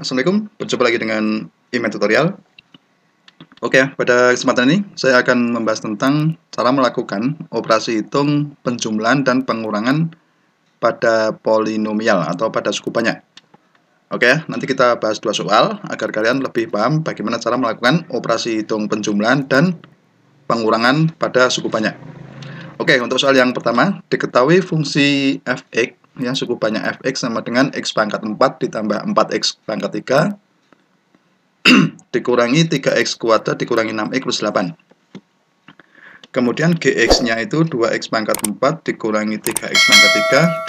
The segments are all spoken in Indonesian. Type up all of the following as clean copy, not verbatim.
Assalamualaikum, berjumpa lagi dengan Iman Tutorial. Oke, pada kesempatan ini saya akan membahas tentang cara melakukan operasi hitung penjumlahan dan pengurangan pada polinomial atau pada suku banyak. Oke, nanti kita bahas dua soal agar kalian lebih paham bagaimana cara melakukan operasi hitung penjumlahan dan pengurangan pada suku banyak. Oke, untuk soal yang pertama, diketahui fungsi f(x) ya, suku banyak f(x) sama dengan x pangkat 4 ditambah 4x pangkat 3 dikurangi 3x kuadrat dikurangi 6x plus 8. Kemudian gx-nya itu 2x pangkat 4 dikurangi 3x pangkat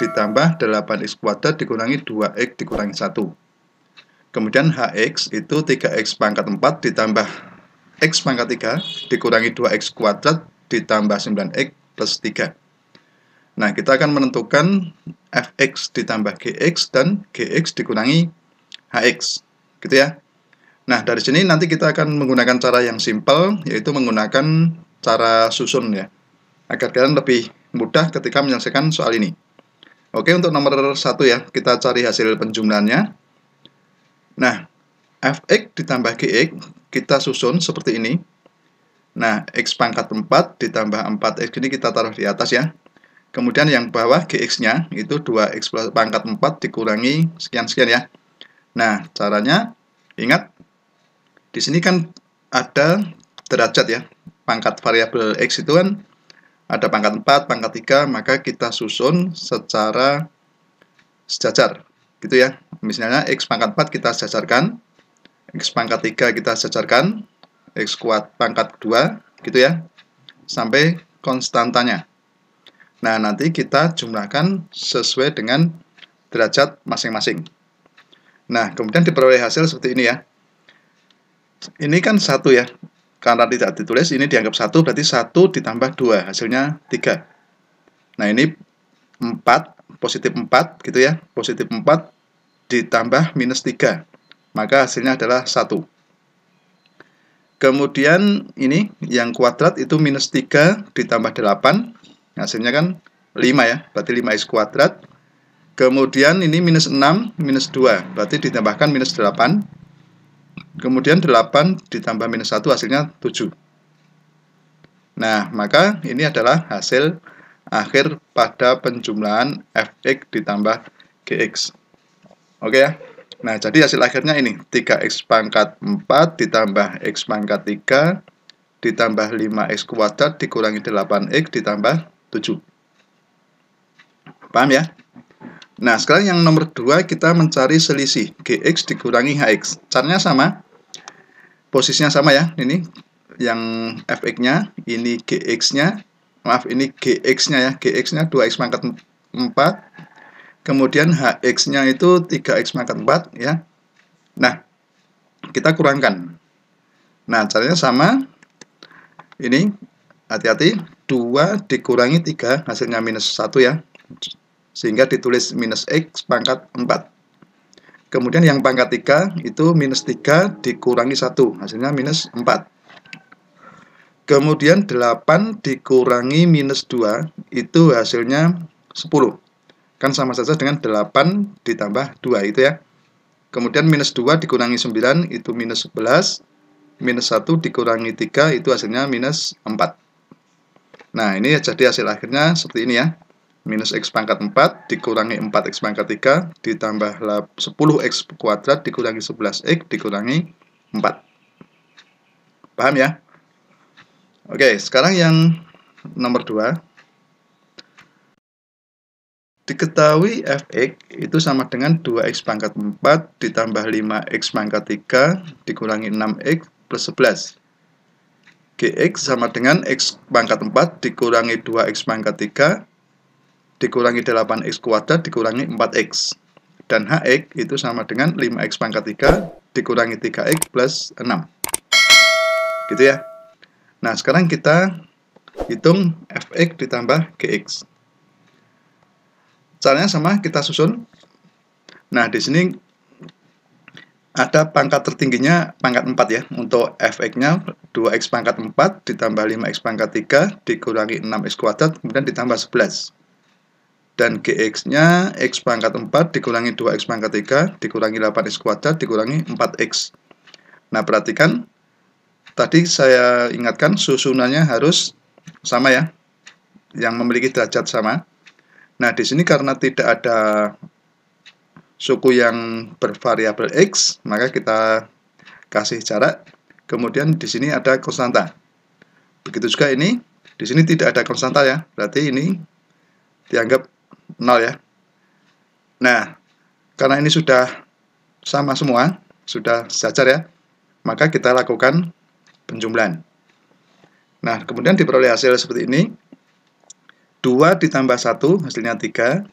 3 ditambah 8x kuadrat dikurangi 2x dikurangi 1. Kemudian hx itu 3x pangkat 4 ditambah x pangkat 3 dikurangi 2x kuadrat ditambah 9x plus 3. Nah, kita akan menentukan fx ditambah gx dan gx dikurangi hx, gitu ya. Nah, dari sini nanti kita akan menggunakan cara yang simpel, yaitu menggunakan cara susun ya, agar kalian lebih mudah ketika menyelesaikan soal ini. Oke, untuk nomor 1 ya, kita cari hasil penjumlahannya. Nah, fx ditambah gx kita susun seperti ini. Nah, x pangkat 4 ditambah 4x ini kita taruh di atas ya. Kemudian yang bawah gx-nya itu 2x pangkat 4 dikurangi sekian-sekian ya. Nah, caranya ingat, di sini kan ada derajat ya. Pangkat variabel x itu kan ada pangkat 4, pangkat 3, maka kita susun secara sejajar, gitu ya. Misalnya x pangkat 4 kita sejajarkan, x pangkat 3 kita sejajarkan, x pangkat 2, gitu ya, sampai konstantanya. Nah, nanti kita jumlahkan sesuai dengan derajat masing-masing. Nah, kemudian diperoleh hasil seperti ini ya. Ini kan 1 ya. Karena tidak ditulis, ini dianggap 1, berarti 1 ditambah 2, hasilnya 3. Nah, ini 4, positif 4, gitu ya. Positif 4 ditambah minus 3. Maka hasilnya adalah 1. Kemudian ini yang kuadrat itu minus 3 ditambah 8. Hasilnya kan 5 ya, berarti 5x kuadrat. Kemudian ini minus 6, minus 2, berarti ditambahkan minus 8. Kemudian 8 ditambah minus 1 hasilnya 7. Nah, maka ini adalah hasil akhir pada penjumlahan fx ditambah gx. Oke ya. Nah, jadi hasil akhirnya ini 3x pangkat 4 ditambah x pangkat 3 ditambah 5x kuadrat dikurangi 8x ditambah 7. Paham ya? Nah, sekarang yang nomor 2 kita mencari selisih gx dikurangi hx. Caranya sama. Posisinya sama ya. Ini yang fx-nya, ini gx-nya. Maaf, ini gx-nya ya. Gx-nya 2x pangkat 4. Kemudian hx-nya itu 3x pangkat 4 ya. Nah, kita kurangkan. Nah, caranya sama. Ini hati-hati, 2 dikurangi 3 hasilnya minus 1 ya. Sehingga ditulis minus x pangkat 4. Kemudian yang pangkat 3 itu minus 3 dikurangi 1, hasilnya minus 4. Kemudian 8 dikurangi minus 2, itu hasilnya 10. Kan sama saja dengan 8 ditambah 2 itu ya. Kemudian minus 2 dikurangi 9, itu minus 11. Minus 1 dikurangi 3, itu hasilnya minus 4. Nah, ini jadi hasil akhirnya seperti ini ya. Minus x pangkat 4 dikurangi 4x pangkat 3 ditambah 10x kuadrat dikurangi 11x dikurangi 4. Paham ya? Oke, sekarang yang nomor 2. Diketahui fx itu sama dengan 2x pangkat 4 ditambah 5x pangkat 3 dikurangi 6x plus 11. Gx sama dengan x pangkat 4 dikurangi 2x pangkat 3 dikurangi 8x kuadrat dikurangi 4x. Dan hx itu sama dengan 5x pangkat 3 dikurangi 3x plus 6. Gitu ya. Nah, sekarang kita hitung fx ditambah gx. Caranya sama, kita susun. Nah, di sini ada pangkat tertingginya pangkat 4 ya. Untuk fx-nya 2x pangkat 4 ditambah 5x pangkat 3 dikurangi 6x kuadrat kemudian ditambah 11. Dan GX-nya X pangkat 4 dikurangi 2X pangkat 3 dikurangi 8X kuadrat dikurangi 4X. Nah, perhatikan, tadi saya ingatkan susunannya harus sama ya, yang memiliki derajat sama. Nah, di sini karena tidak ada suku yang bervariabel X, maka kita kasih jarak. Kemudian di sini ada konstanta. Begitu juga ini, di sini tidak ada konstanta ya, berarti ini dianggap 0 ya. Nah, karena ini sudah sama semua, sudah sejajar ya, maka kita lakukan penjumlahan. Nah, kemudian diperoleh hasil seperti ini. 2 ditambah 1 hasilnya 3.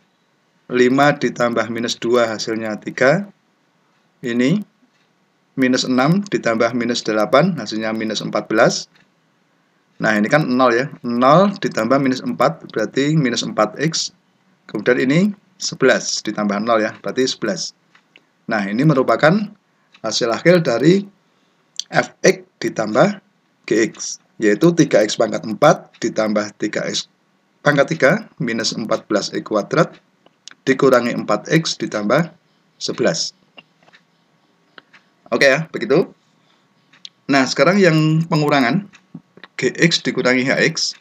5 ditambah minus 2 hasilnya 3. Ini minus 6 ditambah minus 8 hasilnya minus 14. Nah, ini kan 0 ya. 0 ditambah minus 4 berarti minus 4X. Kemudian ini 11 ditambah 0 ya, berarti 11. Nah, ini merupakan hasil akhir dari Fx ditambah Gx, yaitu 3X pangkat 4 ditambah 3X pangkat 3 minus 14X kuadrat dikurangi 4X ditambah 11. Oke ya, begitu. Nah, sekarang yang pengurangan, Gx dikurangi Hx.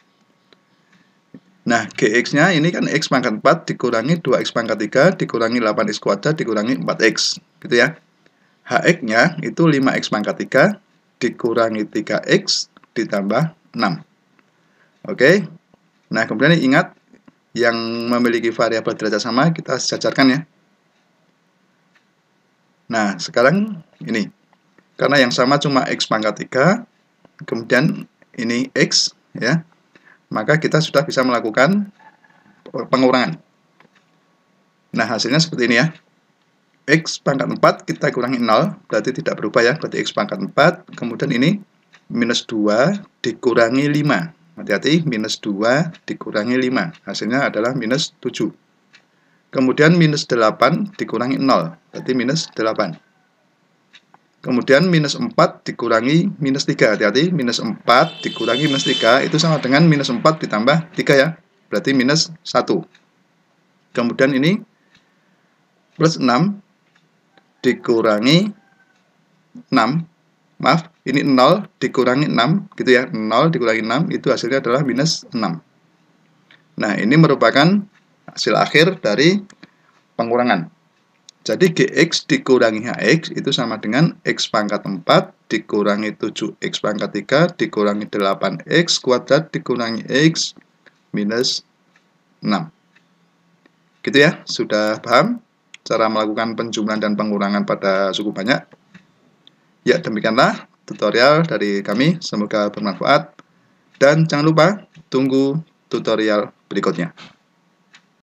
Nah, Gx-nya ini kan X pangkat 4 dikurangi 2X pangkat 3 dikurangi 8X kuadrat dikurangi 4X, gitu ya. Hx-nya itu 5X pangkat 3 dikurangi 3X ditambah 6. Oke. Nah, kemudian ingat, yang memiliki variabel derajat sama kita sejajarkan ya. Nah, sekarang ini, karena yang sama cuma X pangkat 3, kemudian ini X ya, maka kita sudah bisa melakukan pengurangan. Nah, hasilnya seperti ini ya. X pangkat 4 kita kurangi 0, berarti tidak berubah ya, berarti X pangkat 4, kemudian ini minus 2 dikurangi 5. Hati-hati, minus 2 dikurangi 5, hasilnya adalah minus 7. Kemudian minus 8 dikurangi 0, berarti minus 8. Kemudian minus 4 dikurangi minus 3, hati-hati, minus 4 dikurangi minus 3 itu sama dengan minus 4 ditambah 3 ya, berarti minus 1. Kemudian ini plus 6 dikurangi 6, maaf, ini 0 dikurangi 6, gitu ya, 0 dikurangi 6 itu hasilnya adalah minus 6. Nah, ini merupakan hasil akhir dari pengurangan. Jadi Gx dikurangi Hx itu sama dengan X pangkat 4 dikurangi 7X pangkat 3 dikurangi 8X kuadrat dikurangi X minus 6. Gitu ya, sudah paham cara melakukan penjumlahan dan pengurangan pada suku banyak? Ya, demikianlah tutorial dari kami, semoga bermanfaat. Dan jangan lupa tunggu tutorial berikutnya.